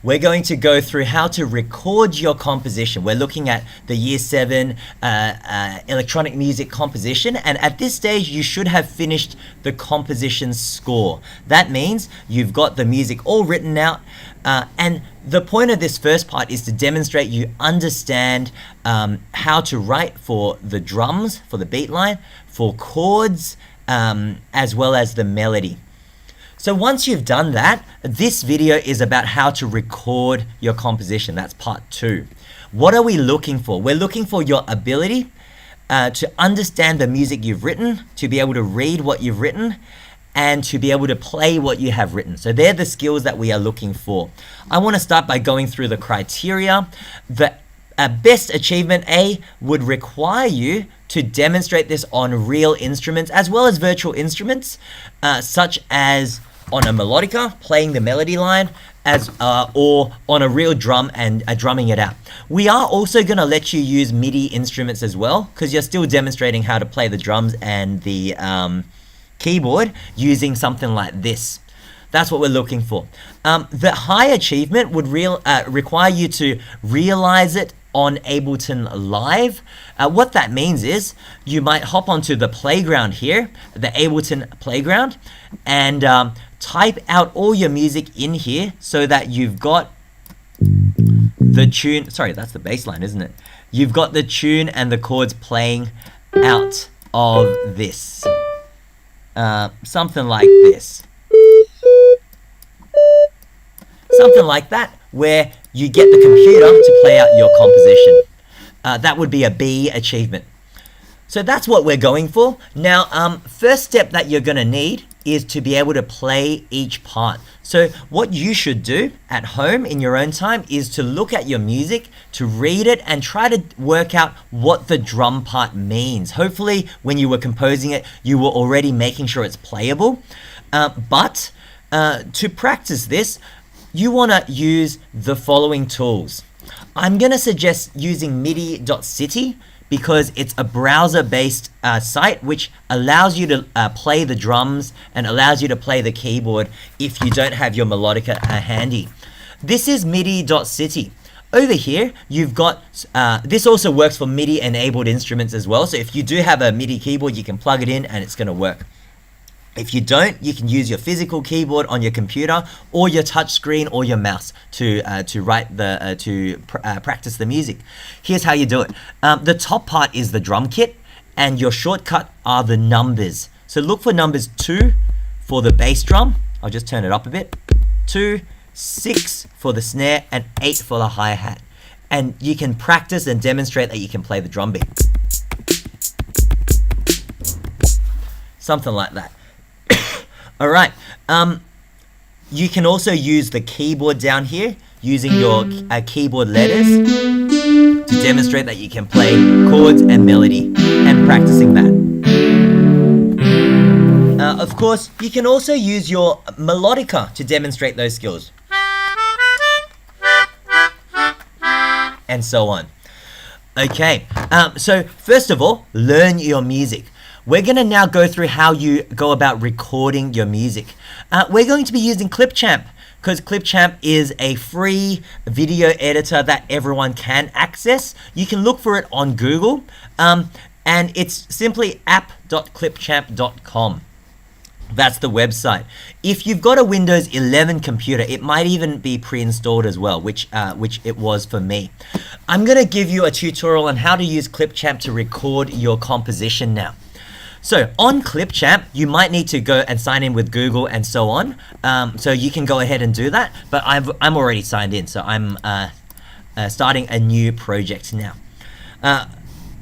we're going to go through how to record your composition. We're looking at the Year 7 electronic music composition, and at this stage you should have finished the composition score. That means you've got the music all written out, and the point of this first part is to demonstrate you understand how to write for the drums, for the beat line, for chords, as well as the melody. So once you've done that, this video is about how to record your composition. That's part 2. What are we looking for? We're looking for your ability to understand the music you've written, to be able to read what you've written, and to be able to play what you have written. So they're the skills that we are looking for. I want to start by going through the criteria. The best achievement A would require you to demonstrate this on real instruments as well as virtual instruments, such as on a melodica, playing the melody line, or on a real drum and drumming it out. We are also going to let you use MIDI instruments as well, because you're still demonstrating how to play the drums and the keyboard using something like this. That's what we're looking for. The high achievement would require you to realize it on Ableton Live. What that means is you might hop onto the playground here, the Ableton playground, and type out all your music in here so that you've got the tune. Sorry, that's the bass line, isn't it? You've got the tune and the chords playing out of this. Something like this. Something like that, where you get the computer to play out your composition. That would be a B achievement. So that's what we're going for. Now, first step that you're going to need is to be able to play each part. So what you should do at home in your own time is to look at your music, to read it, and try to work out what the drum part means. Hopefully, when you were composing it, you were already making sure it's playable. But to practice this, you want to use the following tools. I'm going to suggest using MIDI.city because it's a browser-based site which allows you to play the drums and allows you to play the keyboard if you don't have your melodica handy. This is MIDI.city. Over here, you've got, this also works for MIDI-enabled instruments as well. So if you do have a MIDI keyboard, you can plug it in and it's going to work. If you don't, you can use your physical keyboard on your computer or your touch screen or your mouse to practice the music. Here's how you do it. The top part is the drum kit, and your shortcut are the numbers. So look for numbers 2 for the bass drum. I'll just turn it up a bit. 2, 6 for the snare, and 8 for the hi-hat. And you can practice and demonstrate that you can play the drum beat. Something like that. All right, you can also use the keyboard down here using your keyboard letters to demonstrate that you can play chords and melody and practicing that. Of course, you can also use your melodica to demonstrate those skills. And so on. Okay, so first of all, learn your music. We're going to now go through how you go about recording your music. We're going to be using ClipChamp because ClipChamp is a free video editor that everyone can access. You can look for it on Google, and it's simply app.clipchamp.com. That's the website. If you've got a Windows 11 computer, it might even be pre-installed as well, which it was for me. I'm going to give you a tutorial on how to use ClipChamp to record your composition now. So on ClipChamp, you might need to go and sign in with Google and so on. So you can go ahead and do that, but I'm already signed in, so I'm starting a new project now.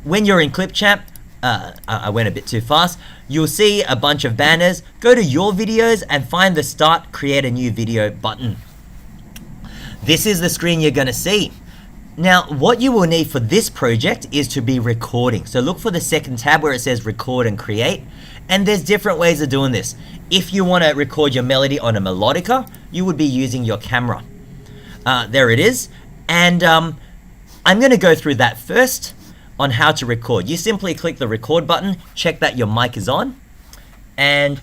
When you're in ClipChamp, I went a bit too fast. You'll see a bunch of banners. Go to your videos and find the Start Create a New Video button. This is the screen you're going to see. Now, what you will need for this project is to be recording. So look for the second tab where it says record and create. And there's different ways of doing this. If you want to record your melody on a melodica, you would be using your camera. There it is. And I'm going to go through that first on how to record. You simply click the record button, check that your mic is on, and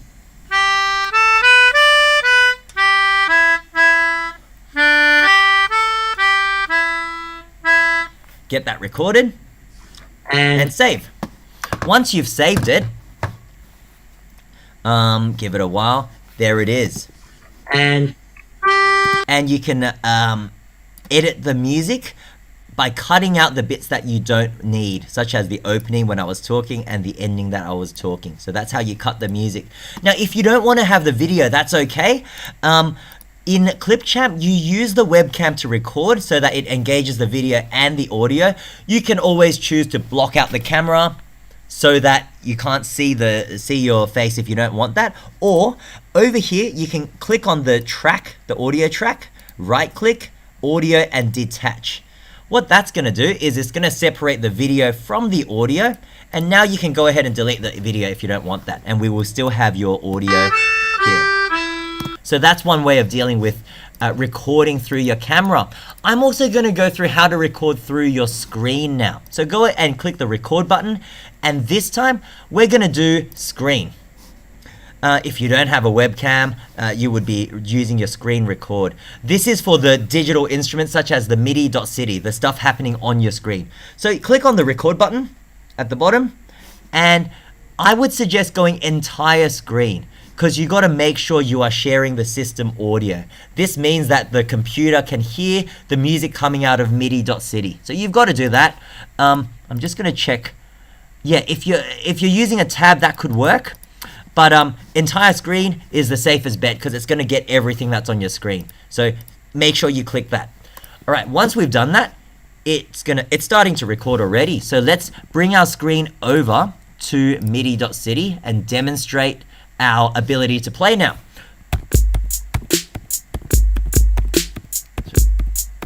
get that recorded and save. Once you've saved it, give it a while. There it is. And you can edit the music by cutting out the bits that you don't need, such as the opening when I was talking and the ending that I was talking. So that's how you cut the music. Now, if you don't want to have the video, that's okay. In ClipChamp, you use the webcam to record so that it engages the video and the audio. You can always choose to block out the camera so that you can't see your face if you don't want that. Or over here, you can click on the track, the audio track, right click, audio, and detach. What that's going to do is it's going to separate the video from the audio, and now you can go ahead and delete the video if you don't want that, and we will still have your audio here. So that's one way of dealing with recording through your camera. I'm also going to go through how to record through your screen now. So go and click the record button, and this time we're going to do screen. If you don't have a webcam, you would be using your screen record. This is for the digital instruments such as the MIDI.city, the stuff happening on your screen. So click on the record button at the bottom, and I would suggest going entire screen, because you got to make sure you are sharing the system audio. This means that the computer can hear the music coming out of MIDI.city. So you've got to do that. I'm just going to check. Yeah, if you're using a tab, that could work. But entire screen is the safest bet because it's going to get everything that's on your screen. So make sure you click that. All right, once we've done that, it's starting to record already. So let's bring our screen over to MIDI.city and demonstrate our ability to play now.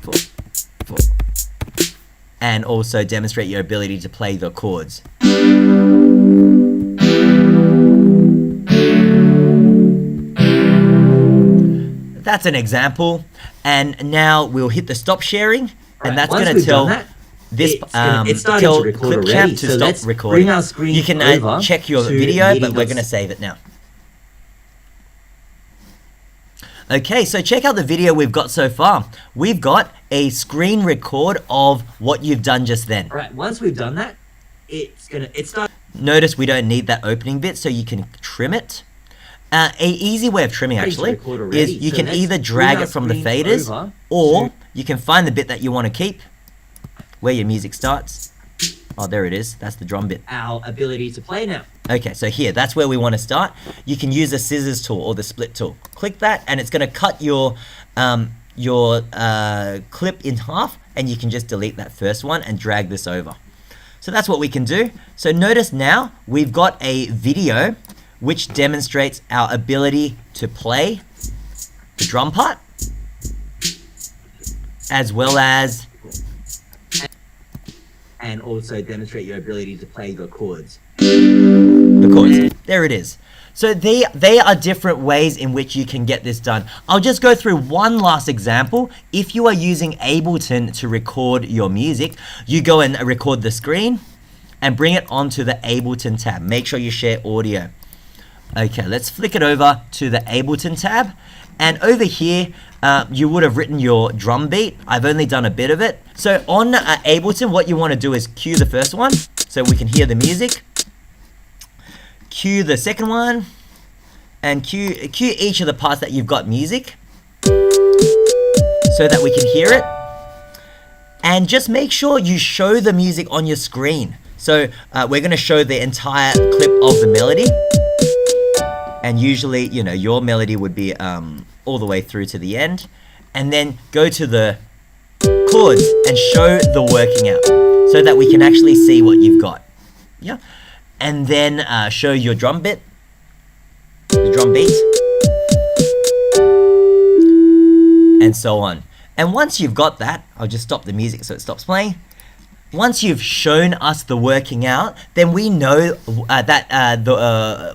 4, 4. And also demonstrate your ability to play the chords. That's an example, and now we'll hit the stop sharing, and that's going to tell this tell ClipChamp to stop recording. You can check your video, but we're going to save it now. Okay, so check out the video we've got so far. We've got a screen record of what you've done just then. All right, once we've done that, Notice we don't need that opening bit, so you can trim it. An easy way of trimming actually is you can either drag it from the faders, or you can find the bit that you want to keep where your music starts. Oh, there it is. That's the drum bit. Our ability to play now. Okay, so here, that's where we want to start. You can use the scissors tool or the split tool. Click that, and it's going to cut your clip in half, and you can just delete that first one and drag this over. So that's what we can do. So notice now we've got a video which demonstrates our ability to play the drum part, as well as and also demonstrate your ability to play the chords. The chords. There it is. So they are different ways in which you can get this done. I'll just go through one last example. If you are using Ableton to record your music, you go and record the screen and bring it onto the Ableton tab. Make sure you share audio. Okay, let's flick it over to the Ableton tab, and over here you would have written your drum beat. I've only done a bit of it. So on Ableton, what you want to do is cue the first one so we can hear the music, cue the second one, and cue each of the parts that you've got music so that we can hear it. And just make sure you show the music on your screen. So we're going to show the entire clip of the melody. And usually, you know, your melody would be all the way through to the end. And then go to the chords and show the working out so that we can actually see what you've got. Yeah. And then show your drum bit, the drum beat, and so on. And once you've got that, I'll just stop the music so it stops playing. Once you've shown us the working out, then we know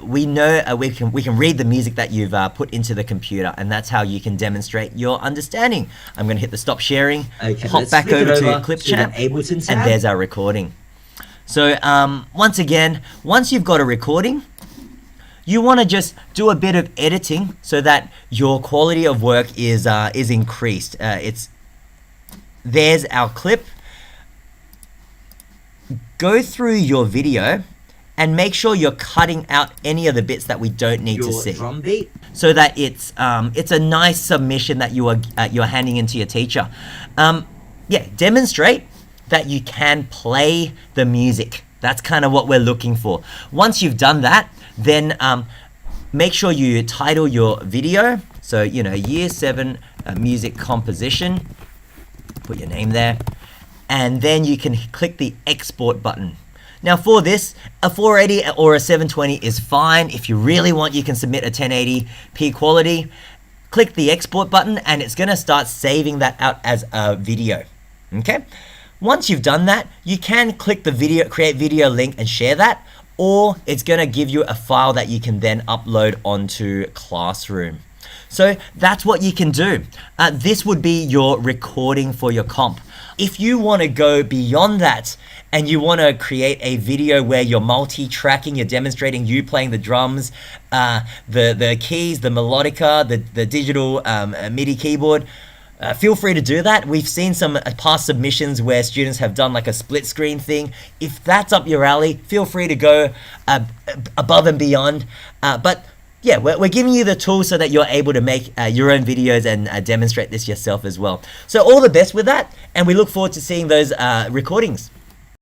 we can read the music that you've put into the computer, and that's how you can demonstrate your understanding. I'm going to hit the stop sharing, hop back over to ClipChamp, and there's our recording. So once again, once you've got a recording, you want to just do a bit of editing so that your quality of work is increased. There's our clip. go through your video and make sure you're cutting out any of the bits that we don't need to Your see, drum beat. so that it's a nice submission that you're handing into your teacher. Yeah, demonstrate that you can play the music. That's kind of what we're looking for. Once you've done that, then make sure you title your video. So, Year 7 music composition. Put your name there. And then you can click the export button. Now for this, a 480 or a 720 is fine. If you really want, you can submit a 1080p quality. Click the export button and it's gonna start saving that out as a video, okay? Once you've done that, you can click the video, create video link and share that, or it's gonna give you a file that you can then upload onto Classroom. So that's what you can do. This would be your recording for your comp. If you want to go beyond that and you want to create a video where you're multi-tracking, you're demonstrating you playing the drums, the keys, the melodica, the digital MIDI keyboard, feel free to do that. We've seen some past submissions where students have done like a split screen thing. If that's up your alley, feel free to go above and beyond. But yeah, we're giving you the tools so that you're able to make your own videos and demonstrate this yourself as well. So all the best with that, and we look forward to seeing those recordings.